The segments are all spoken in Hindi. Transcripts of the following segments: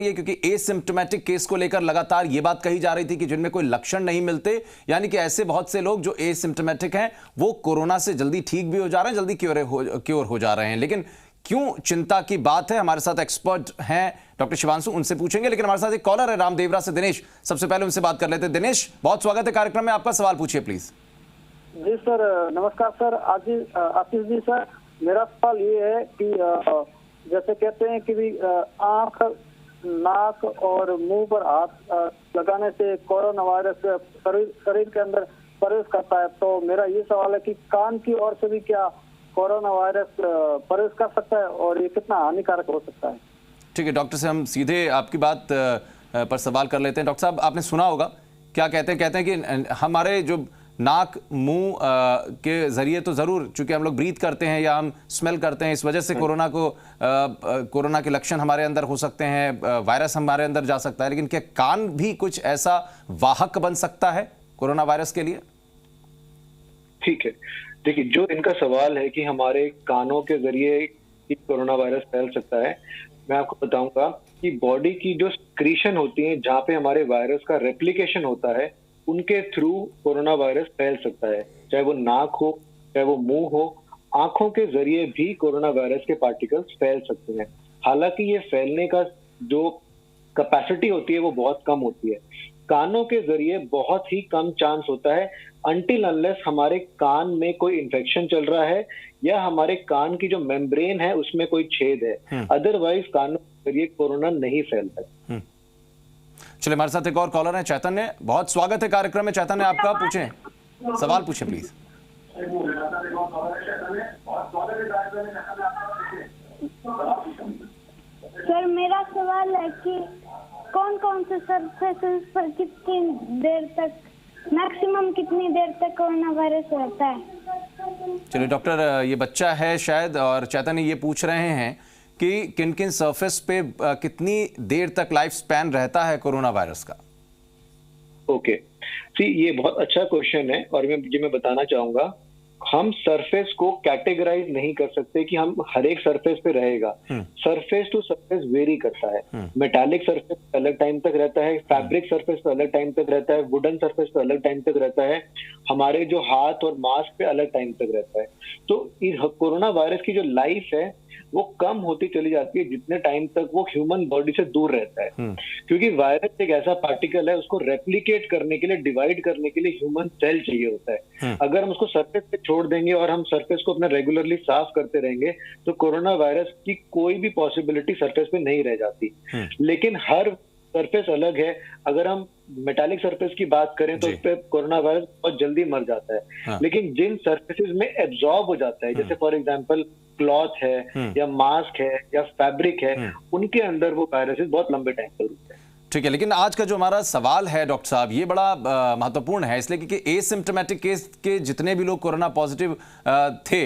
ये क्योंकि एसिम्प्टोमेटिक केस को लेकर लगातार ये बात कही जा रही थी कि जिनमें कोई लक्षण नहीं मिलते, यानी कि ऐसे बहुत से लोग जो एसिम्प्टोमेटिक हैं वो कोरोना से जल्दी ठीक भी हो जा रहे हैं, जल्दी क्योर हो जा रहे हैं। लेकिन क्यों चिंता की बात है? हमारे साथ एक्सपर्ट हैं डॉक्टर शिवांशु, उनसे पूछेंगे। लेकिन हमारे साथ एक कॉलर है रामदेवरा से, दिनेश। सबसे पहले उनसे बात कर लेते हैं। दिनेश, बहुत स्वागत है कार्यक्रम में, आपका सवाल पूछिए प्लीज। जी सर, नमस्कार सर। आशीष जी सर, मेरा सवाल ये है कि जैसे कहते हैं कि भी आंख, नाक और मुंह पर हाथ लगाने से कोरोना वायरस शरीर के अंदर प्रवेश करता है, तो मेरा ये सवाल है कि कान की ओर से भी क्या कोरोना वायरस प्रवेश कर सकता है और ये कितना हानिकारक हो सकता है? ठीक है डॉक्टर से हम सीधे आपकी बात पर सवाल कर लेते हैं। डॉक्टर साहब, आपने सुना होगा क्या कहते हैं कि हमारे जो नाक मुंह के जरिए तो जरूर, चूंकि हम लोग ब्रीथ करते हैं या हम स्मेल करते हैं, इस वजह से कोरोना के लक्षण हमारे अंदर हो सकते हैं, वायरस हमारे अंदर जा सकता है। लेकिन क्या कान भी कुछ ऐसा वाहक बन सकता है कोरोना वायरस के लिए? ठीक है, देखिए, जो इनका सवाल है कि हमारे कानों के जरिए कोरोना वायरस फैल सकता है, मैं आपको बताऊंगा कि बॉडी की जो सिक्रीशन होती है, जहाँ पे हमारे वायरस का रेप्लिकेशन होता है, उनके थ्रू कोरोना वायरस फैल सकता है। चाहे वो नाक हो, चाहे वो मुंह हो, आंखों के जरिए भी कोरोना वायरस के पार्टिकल्स फैल सकते हैं। हालांकि ये फैलने का जो कैपेसिटी होती है वो बहुत कम होती है। कानों के जरिए बहुत ही कम चांस होता है, अनटिल अनलेस हमारे कान में कोई इन्फेक्शन चल रहा है या हमारे कान की जो मेम्ब्रेन है उसमें कोई छेद है। अदरवाइज कानों के जरिए कोरोना नहीं फैलता है। चलिए, हमारे साथ एक और कॉलर है, चैतन्य। बहुत स्वागत है कार्यक्रम में। चैतन्य, आपका पूछें, सवाल पूछें प्लीज। सर, मेरा सवाल है कि कौन कौन से सरफेसेस पर कितनी देर तक, मैक्सिमम कितनी देर तक कोरोना वायरस रहता है? चलिए डॉक्टर, ये बच्चा है शायद, और चैतन्य ये पूछ रहे हैं कि किन किन सरफेस पे कितनी देर तक लाइफ स्पैन रहता है कोरोना वायरस का। ओके, ये बहुत अच्छा क्वेश्चन है और मैं बताना चाहूंगा, हम सरफेस को कैटेगराइज नहीं कर सकते कि हम हर एक सरफेस पे रहेगा। सरफेस टू सरफेस वेरी करता है। मेटालिक सरफेस पे अलग टाइम तक रहता है, फैब्रिक सरफेस पे अलग टाइम तक रहता है, वुडन सरफेस पे अलग टाइम तक रहता है, हमारे जो हाथ और मास्क पे अलग टाइम तक रहता है। तो इस कोरोना वायरस की जो लाइफ है वो कम होती चली जाती है जितने टाइम तक वो ह्यूमन बॉडी से दूर रहता है। क्योंकि वायरस एक ऐसा पार्टिकल है, उसको रेप्लिकेट करने के लिए, डिवाइड करने के लिए ह्यूमन सेल चाहिए होता है। अगर हम उसको सरफेस पे छोड़ देंगे और हम सरफेस को अपना रेगुलरली साफ करते रहेंगे तो कोरोना वायरस की कोई भी पॉसिबिलिटी सरफेस पे नहीं रह जाती। लेकिन हर सरफेस अलग है। अगर हम मेटालिक सरफेस की बात करें तो उस पे कोरोना वायरस बहुत जल्दी मर जाता है। लेकिन जिन सरफेसेस में एब्जॉर्ब हो जाता है, जैसे फॉर एग्जांपल क्लॉथ है या मास्क है या फैब्रिक है, उनके अंदर वो वायरसेस बहुत लंबे टाइम तक रुकते हैं। ठीक है, लेकिन आज का जो हमारा सवाल है डॉक्टर साहब, ये बड़ा महत्वपूर्ण है, इसलिए क्योंकि एसिम्प्टोमेटिक केस के जितने भी लोग कोरोना पॉजिटिव थे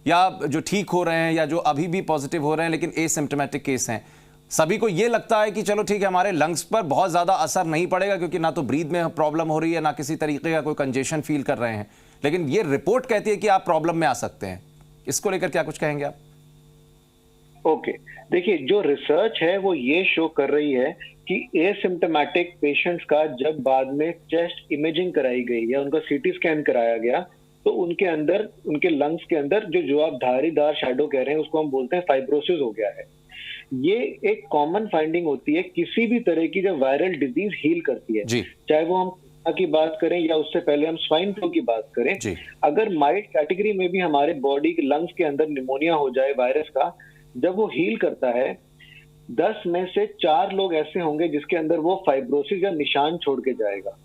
या जो ठीक हो रहे हैं या जो अभी भी पॉजिटिव हो रहे हैं लेकिन एसिम्प्टोमेटिक केस हैं, सभी को ये लगता है कि चलो ठीक है, हमारे लंग्स पर बहुत ज्यादा असर नहीं पड़ेगा क्योंकि ना तो ब्रीथ में प्रॉब्लम हो रही है, ना किसी तरीके का कोई कंजेशन फील कर रहे हैं। लेकिन ये रिपोर्ट कहती है कि आप प्रॉब्लम में आ सकते हैं। इसको लेकर क्या कुछ कहेंगे आप? ओके, देखिए, जो रिसर्च है वो ये शो कर रही है कि एसिम्प्टोमेटिक पेशेंट्स का जब बाद में चेस्ट इमेजिंग कराई गई या उनका सीटी स्कैन कराया गया तो उनके अंदर, उनके लंग्स के अंदर जो आप धारीदार शैडो कह रहे हैं उसको हम बोलते हैं फाइब्रोसिस हो गया है। ये एक कॉमन फाइंडिंग होती है किसी भी तरह की जब वायरल डिजीज हील करती है, चाहे वो हम की बात करें या उससे पहले हम स्वाइन फ्लू की बात करें। अगर माइल्ड कैटेगरी में भी हमारे बॉडी के लंग्स के अंदर निमोनिया हो जाए वायरस का, जब वो हील करता है 10 में से 4 लोग ऐसे होंगे जिसके अंदर वो फाइब्रोसिस या निशान छोड़ के जाएगा,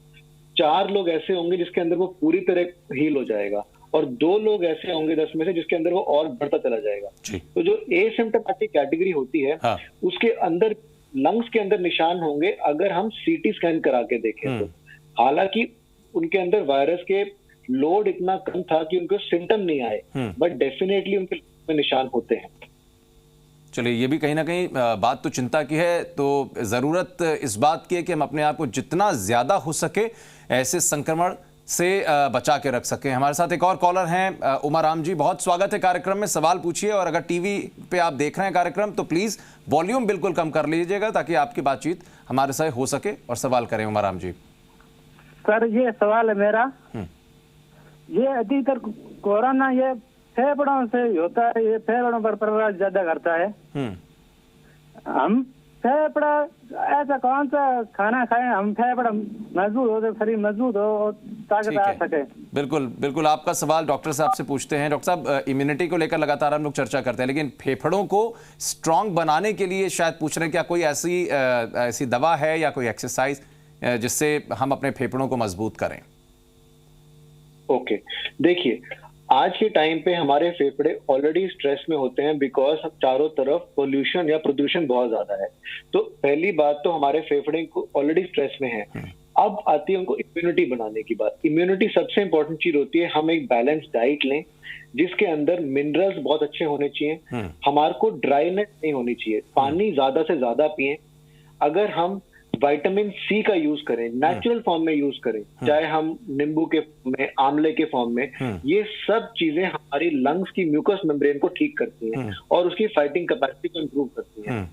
4 लोग ऐसे होंगे जिसके अंदर वो पूरी तरह हील हो जाएगा और 2 लोग ऐसे होंगे 10 में से जिसके अंदर वो और बढ़ता चला जाएगा। तो जो एसिम्प्टोमेटिक कैटेगरी होती है उसके अंदर लंग्स के अंदर निशान होंगे अगर हम सीटी स्कैन करा के देखें तो। हालांकि उनके अंदर वायरस के लोड इतना कम था कि उनको सिम्टम नहीं आए, बट डेफिनेटली उनके निशान होते हैं। चलिए, ये भी कहीं ना कहीं बात तो चिंता की है। तो ज़रूरत इस बात की है कि हम अपने आप को जितना ज़्यादा हो सके ऐसे संक्रमण से बचा के रख सकें। हमारे साथ एक और कॉलर हैं, उमा राम जी। बहुत स्वागत है कार्यक्रम में, सवाल पूछिए। और अगर टीवी पे आप देख रहे हैं कार्यक्रम तो प्लीज़ वॉल्यूम बिल्कुल कम कर लीजिएगा ताकि आपकी बातचीत हमारे साथ हो सके और सवाल करें उमाराम जी। सर ये सवाल है मेरा, ये अधिकतर कोरोना ये फेफड़ों से होता है, ये फेफड़ों पर प्रभाव ज्यादा करता है। हम फेफड़ा ऐसा कौन सा खाना खाएं हम फेफड़ा मजबूत हो, शरीर मजबूत हो और ताकत आ सके। बिल्कुल बिल्कुल, आपका सवाल डॉक्टर साहब से पूछते हैं। डॉक्टर साहब, इम्यूनिटी को लेकर लगातार हम लोग चर्चा करते हैं, लेकिन फेफड़ों को स्ट्रांग बनाने के लिए शायद पूछ रहे हैं क्या कोई ऐसी दवा है या कोई एक्सरसाइज जिससे हम अपने फेफड़ों को मजबूत करें? ओके, देखिए आज के टाइम पे हमारे फेफड़े ऑलरेडी स्ट्रेस में होते हैं बिकॉज चारों तरफ पोल्यूशन या प्रदूषण बहुत ज्यादा है। तो पहली बात तो हमारे फेफड़े को ऑलरेडी स्ट्रेस में है। अब आती है उनको इम्यूनिटी बनाने की बात। इम्यूनिटी सबसे इंपॉर्टेंट चीज होती है, हम एक बैलेंस डाइट लें जिसके अंदर मिनरल्स बहुत अच्छे होने चाहिए, हमारे को ड्राईनेस नहीं होनी चाहिए, पानी ज्यादा से ज्यादा पिए। अगर हम विटामिन सी का यूज करें, नेचुरल फॉर्म में यूज करें, चाहे हम नींबू के में, आंवले के फॉर्म में, ये सब चीजें हमारी लंग्स की म्यूकस मेम्ब्रेन को ठीक करती हैं और उसकी फाइटिंग कैपेसिटी को इंप्रूव करती हैं।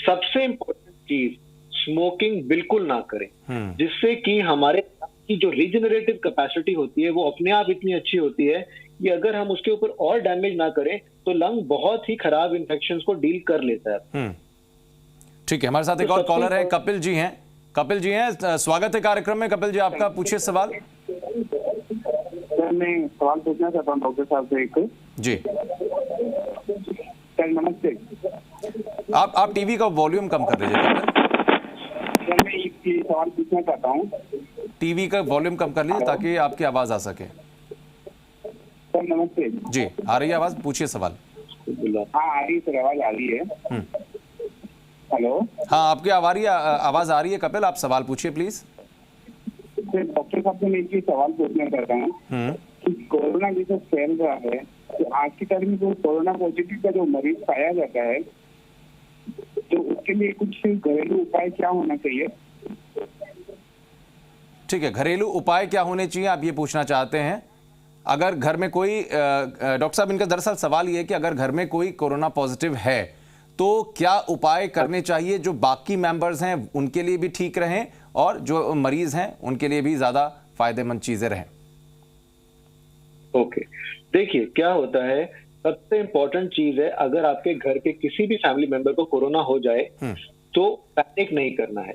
सबसे इंपॉर्टेंट चीज, स्मोकिंग बिल्कुल ना करें, जिससे कि हमारे की जो रीजनरेटिव कैपेसिटी होती है वो अपने आप इतनी अच्छी होती है कि अगर हम उसके ऊपर और डैमेज ना करें तो लंग बहुत ही खराब इन्फेक्शंस को डील कर लेता है। ठीक है, हमारे साथ एक और कॉलर है, कपिल जी हैं। कपिल जी हैं, स्वागत है कार्यक्रम में। कपिल जी, आपका पूछिए सवाल। सर मैं सवाल पूछना चाहता हूँ डॉक्टर साहब से एक। जी सर नमस्ते। आप टीवी का वॉल्यूम कम कर लीजिए कपिल। सर मैं एक सवाल पूछना चाहता हूँ। टीवी का वॉल्यूम कम कर लीजिए ताकि आपकी आवाज आ सके। सर नमस्ते। जी, आ रही है आवाज, पूछिए सवाल। हाँ आ रही है सर, आवाज आ रही है। हेलो। हाँ, आपकी आवाज आ रही है कपिल, आप सवाल पूछिए प्लीज। सर डॉक्टर साहब से मैं एक सवाल पूछना चाहता हूँ कि कोरोना जैसे फैल रहा है तो आज की तारीख में जो कोरोना पॉजिटिव का जो मरीज पाया जाता है तो उसके लिए कुछ घरेलू उपाय क्या होना चाहिए? ठीक है, घरेलू उपाय क्या होने चाहिए आप ये पूछना चाहते हैं। अगर घर में कोई डॉक्टर साहब, इनका दरअसल सवाल ये है कि अगर घर में कोई कोरोना पॉजिटिव है तो क्या उपाय करने चाहिए जो बाकी मेंबर्स हैं उनके लिए भी ठीक रहें और जो मरीज हैं उनके लिए भी ज्यादा फायदेमंद चीजें रहें? ओके, देखिए क्या होता है, सबसे इंपॉर्टेंट चीज है अगर आपके घर के किसी भी फैमिली मेंबर को कोरोना हो जाए तो पैनिक नहीं करना है।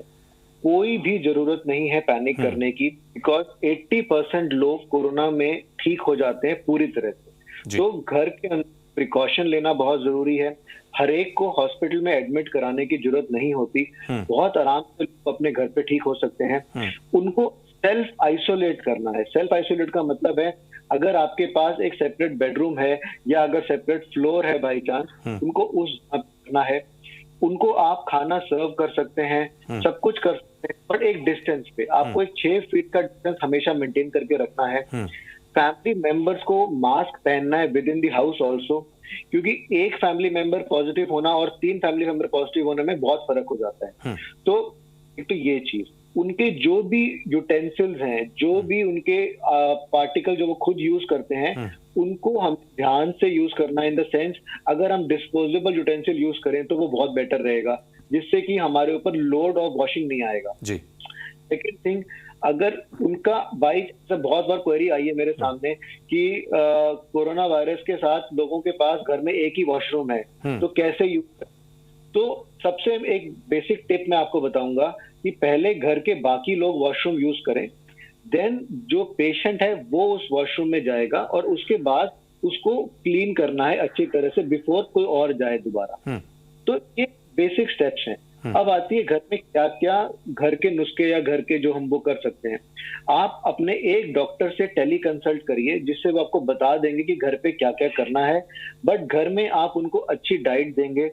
कोई भी जरूरत नहीं है पैनिक करने की, बिकॉज 80% लोग कोरोना में ठीक हो जाते हैं पूरी तरह से। तो घर के अंदर प्रिकॉशन लेना बहुत जरूरी है। हर एक को हॉस्पिटल में एडमिट कराने की जरूरत नहीं होती, बहुत आराम से लोग अपने घर पे ठीक हो सकते हैं। उनको सेल्फ आइसोलेट करना है। सेल्फ आइसोलेट का मतलब है अगर आपके पास एक सेपरेट बेडरूम है या अगर सेपरेट फ्लोर है बाई चांस, उनको उस करना है। उनको आप खाना सर्व कर सकते हैं, सब कुछ कर सकते हैं, बट एक डिस्टेंस पे आपको एक 6 फीट का डिस्टेंस हमेशा मेंटेन करके रखना है। फैमिली मेंबर्स को मास्क पहनना है with in the house also, क्योंकि एक फैमिली मेंबर पॉजिटिव होना और 3 फैमिली मेंबर पॉजिटिव होने में बहुत फर्क हो जाता है। तो एक तो ये चीज, उनके जो भी यूटेंसिल्स हैं, जो भी उनके पार्टिकल जो वो खुद यूज करते हैं, उनको हम ध्यान से यूज करना। इन द सेंस अगर हम डिस्पोजेबल यूटेंसिल यूज करें तो वो बहुत बेटर रहेगा, जिससे कि हमारे ऊपर लोड ऑफ वॉशिंग नहीं आएगा। जी। सेकेंड थिंग, अगर उनका बहुत बार क्वेरी आई है मेरे सामने कि कोरोना वायरस के साथ लोगों के पास घर में एक ही वॉशरूम है तो कैसे यूज करें। तो सबसे एक बेसिक टिप मैं आपको बताऊंगा कि पहले घर के बाकी लोग वॉशरूम यूज करें, देन जो पेशेंट है वो उस वॉशरूम में जाएगा और उसके बाद उसको क्लीन करना है अच्छी तरह से बिफोर कोई और जाए दोबारा। तो ये बेसिक स्टेप्स हैं। अब आती है घर में क्या क्या घर के नुस्खे या घर के जो हम वो कर सकते हैं। आप अपने एक डॉक्टर से टेली कंसल्ट करिए, जिससे वो आपको बता देंगे कि घर पे क्या क्या करना है। बट घर में आप उनको अच्छी डाइट देंगे,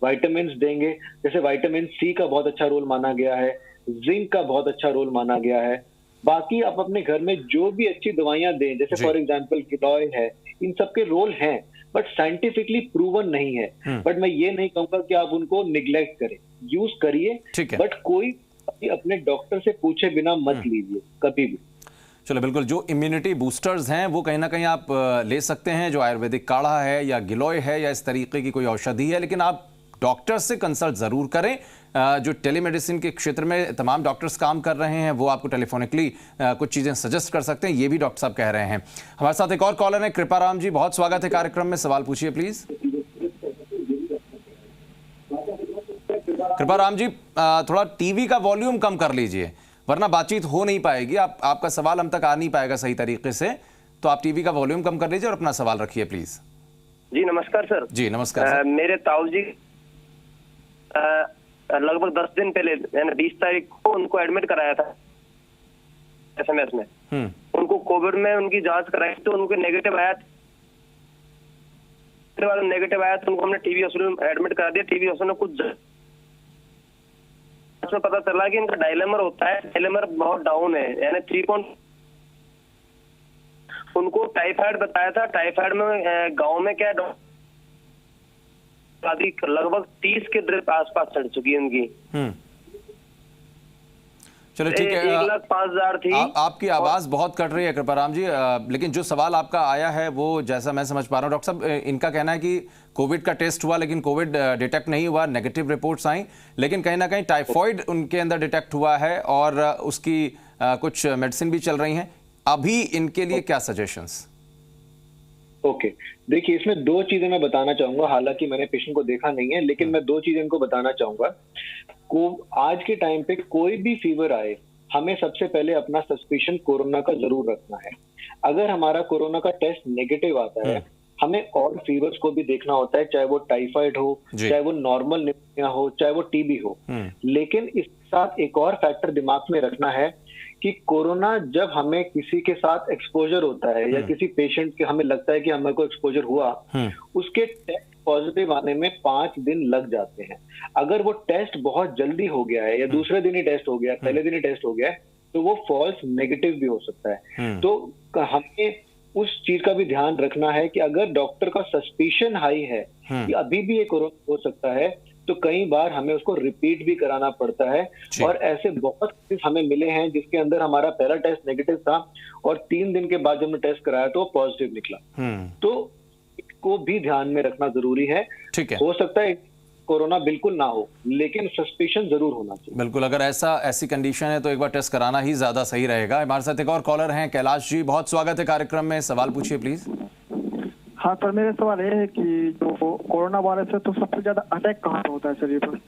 विटामिन देंगे, जैसे विटामिन सी का बहुत अच्छा रोल माना गया है, जिंक का बहुत अच्छा रोल माना गया है। बाकी आप अपने घर में जो भी अच्छी दवाइयां दें, जैसे फॉर एग्जांपल गिलॉय है, इन सबके रोल हैं बट साइंटिफिकली प्रूवन नहीं है। बट मैं ये नहीं कहूंगा कि आप उनको निग्लेक्ट करें, यूज करिए, बट कोई अपने डॉक्टर से पूछे बिना मत लीजिए कभी भी। चलो, बिल्कुल, जो इम्यूनिटी बूस्टर्स हैं वो कहीं ना कहीं आप ले सकते हैं, जो आयुर्वेदिक काढ़ा है या गिलोय है या इस तरीके की कोई औषधि है, लेकिन आप डॉक्टर से कंसल्ट ज़रूर करें। जो टेलीमेडिसिन के क्षेत्र में तमाम डॉक्टर्स काम कर रहे हैं वो आपको टेलीफोनिकली कुछ चीज़ें सजेस्ट कर सकते हैं, ये भी डॉक्टर साहब कह रहे हैं। हमारे साथ एक और कॉलर है कृपाराम जी, बहुत स्वागत है कार्यक्रम में, सवाल पूछिए प्लीज़। कृपाराम जी थोड़ा टीवी का वॉल्यूम कम कर लीजिए वरना बातचीत हो नहीं पाएगी, आपका सवाल हम तक आ नहीं पाएगा सही तरीके से, तो आप टीवी का वॉल्यूम कम कर लीजिए और अपना सवाल रखिए प्लीज। जी नमस्कार सर। जी नमस्कार। मेरे ताऊ जी लगभग 10 दिन पहले यानी 20 तारीख को उनको एडमिट कराया था SMS में। उनको कोविड में उनकी जांच कराई तो उनको नेगेटिव आया, नेगेटिव आया तो उनको हमने टीबी हॉस्पिटल में एडमिट करा दिया। टीबी हॉस्पिटल में कुछ उसमें पता चला कि इनका डायलेमर होता है, डायलेमर बहुत डाउन है यानी 3 उनको टाइफाइड बताया था। टाइफाइड में गांव में क्या लगभग 30 के ड्रिप आसपास चढ़ चुकी है उनकी। चलो ठीक है, 1,05,000 थी। आपकी आवाज बहुत कट रही है कृपाराम जी, लेकिन जो सवाल आपका आया है वो जैसा मैं समझ पा रहा हूँ, डॉक्टर साहब इनका कहना है कि कोविड का टेस्ट हुआ लेकिन कोविड डिटेक्ट नहीं हुआ, नेगेटिव रिपोर्ट्स आई, लेकिन कहीं ना कहीं टाइफॉइड उनके अंदर डिटेक्ट हुआ है और उसकी कुछ मेडिसिन भी चल रही हैं। अभी इनके लिए क्या सजेशंस? ओके, देखिए इसमें 2 चीजें मैं बताना चाहूंगा, हालांकि मैंने पेशेंट को देखा नहीं है लेकिन मैं 2 चीजें इनको बताना चाहूंगा। आज के टाइम पे कोई भी फीवर आए हमें सबसे पहले अपना सस्पिशन कोरोना का जरूर रखना है। अगर हमारा कोरोना का टेस्ट नेगेटिव आता है हमें और फीवर्स को भी देखना होता है, चाहे वो टाइफाइड हो, चाहे वो नॉर्मल निमोनिया हो, चाहे वो टीबी हो। लेकिन इसके साथ एक और फैक्टर दिमाग में रखना है कि कोरोना जब हमें किसी के साथ एक्सपोजर होता है या किसी पेशेंट के हमें लगता है कि हमें को एक्सपोजर हुआ, उसके टेस्ट पॉजिटिव आने में 5 दिन लग जाते हैं। अगर वो टेस्ट बहुत जल्दी हो गया है या दूसरे दिन ही टेस्ट हो गया, पहले दिन ही टेस्ट हो गया है, तो वो फॉल्स नेगेटिव भी हो सकता है। तो हमें उस चीज का भी ध्यान रखना है कि अगर डॉक्टर का सस्पिशन हाई है कि अभी भी ये कोरोना हो सकता है, तो कई बार हमें उसको रिपीट भी कराना पड़ता है। और ऐसे बहुत केस हमें मिले हैं जिसके अंदर हमारा पहला टेस्ट नेगेटिव था और 3 दिन के बाद जब हमने टेस्ट कराया तो वो पॉजिटिव निकला। तो इसको भी ध्यान में रखना जरूरी है। ठीक है, हो सकता है कोरोना बिल्कुल ना हो लेकिन सस्पिशन जरूर होना चाहिए। बिल्कुल, अगर ऐसी कंडीशन है तो एक बार टेस्ट कराना ही ज्यादा सही रहेगा। हमारे साथ एक और कॉलर हैं कैलाश जी, बहुत स्वागत है कार्यक्रम में, सवाल पूछिए प्लीज। हाँ सर, मेरा सवाल ये है कि जो कोरोना वायरस है तो सबसे ज्यादा अटैक कहाँ होता है शरीर पर?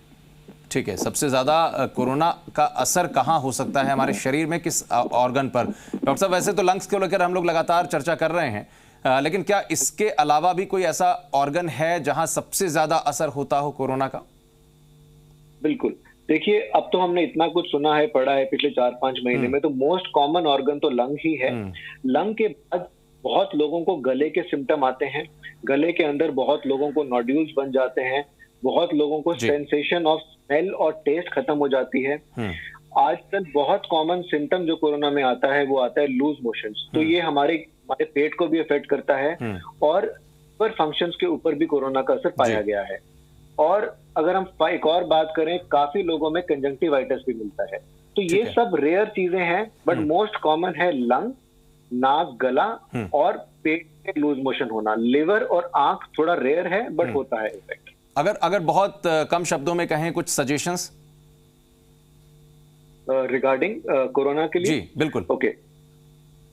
ठीक है, सबसे ज्यादा कोरोना का असर कहाँ हो सकता है हमारे शरीर में, किस ऑर्गन पर? डॉक्टर साहब वैसे तो लंग्स को लेकर हम लोग लगातार चर्चा कर रहे हैं, लेकिन क्या इसके अलावा भी कोई ऐसा ऑर्गन है जहां सबसे ज्यादा असर होता हो कोरोना का? बिल्कुल, देखिए अब तो हमने इतना कुछ सुना है, पढ़ा है पिछले 4-5 महीने में, तो मोस्ट कॉमन ऑर्गन तो लंग ही है। लंग के बाद बहुत लोगों को गले के सिम्टम आते हैं, गले के अंदर बहुत लोगों को नोड्यूल्स बन जाते हैं, बहुत लोगों को सेंसेशन ऑफ स्मेल और टेस्ट खत्म हो जाती है। आजकल बहुत कॉमन सिम्टम जो कोरोना में आता है वो आता है लूज मोशंस। तो ये हमारे पेट को भी अफेक्ट करता है और लिवर फंक्शंस के ऊपर भी कोरोना का असर पाया गया है। और अगर हम एक और बात करें, काफी लोगों में कंजंक्टिवाइटिस भी मिलता है। तो ये सब रेयर चीजें हैं, बट मोस्ट कॉमन है लंग, नाक, गला और पेट में लूज मोशन होना। लिवर और आंख थोड़ा रेयर है बट होता है इफेक्ट। अगर बहुत कम शब्दों में कहें कुछ सजेशंस रिगार्डिंग कोरोना के लिए? जी बिल्कुल। ओके,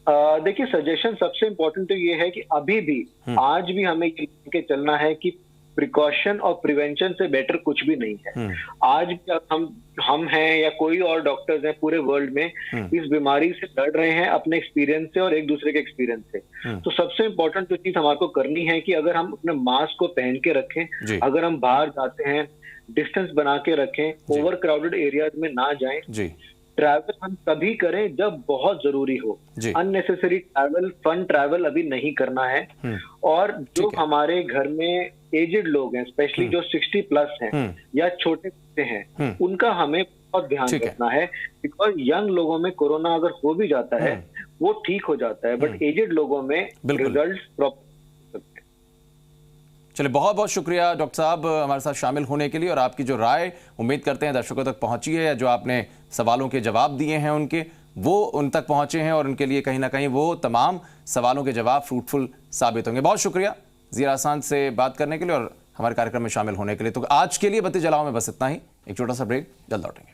देखिए सजेशन सबसे इंपॉर्टेंट तो ये है कि अभी भी आज भी हमें के चलना है कि प्रिकॉशन और प्रिवेंशन से बेटर कुछ भी नहीं है। आज भी हम हैं या कोई और डॉक्टर्स हैं पूरे वर्ल्ड में इस बीमारी से लड़ रहे हैं अपने एक्सपीरियंस से और एक दूसरे के एक्सपीरियंस से। तो सबसे इम्पोर्टेंट जो चीज हमारे को करनी है कि अगर हम अपने मास्क को पहन के रखें, अगर हम बाहर जाते हैं डिस्टेंस बना के रखें, ओवर क्राउडेड एरियाज में ना जाएं, ट्रैवल हम तभी करें जब बहुत जरूरी हो। अननेसेसरी ट्रैवल, फन ट्रैवल अभी नहीं करना है। और जो हमारे घर में एजेड लोग हैं, स्पेशली जो 60+ हैं या छोटे बच्चे हैं, उनका हमें बहुत ध्यान रखना है। बिकॉज यंग लोगों में कोरोना अगर हो भी जाता है वो ठीक हो जाता है, बट एजेड लोगों में रिजल्ट प्रॉपर। चलिए, बहुत बहुत शुक्रिया डॉक्टर साहब हमारे साथ शामिल होने के लिए, और आपकी जो राय उम्मीद करते हैं दर्शकों तक पहुंची है, या जो आपने सवालों के जवाब दिए हैं उनके वो उन तक पहुंचे हैं और उनके लिए कहीं ना कहीं वो तमाम सवालों के जवाब फ्रूटफुल साबित होंगे। बहुत शुक्रिया ज़ीरा आसान से बात करने के लिए और हमारे कार्यक्रम में शामिल होने के लिए। तो आज के लिए बत्ती जलाओ में बस इतना ही। एक छोटा सा ब्रेक, जल्द लौटेंगे।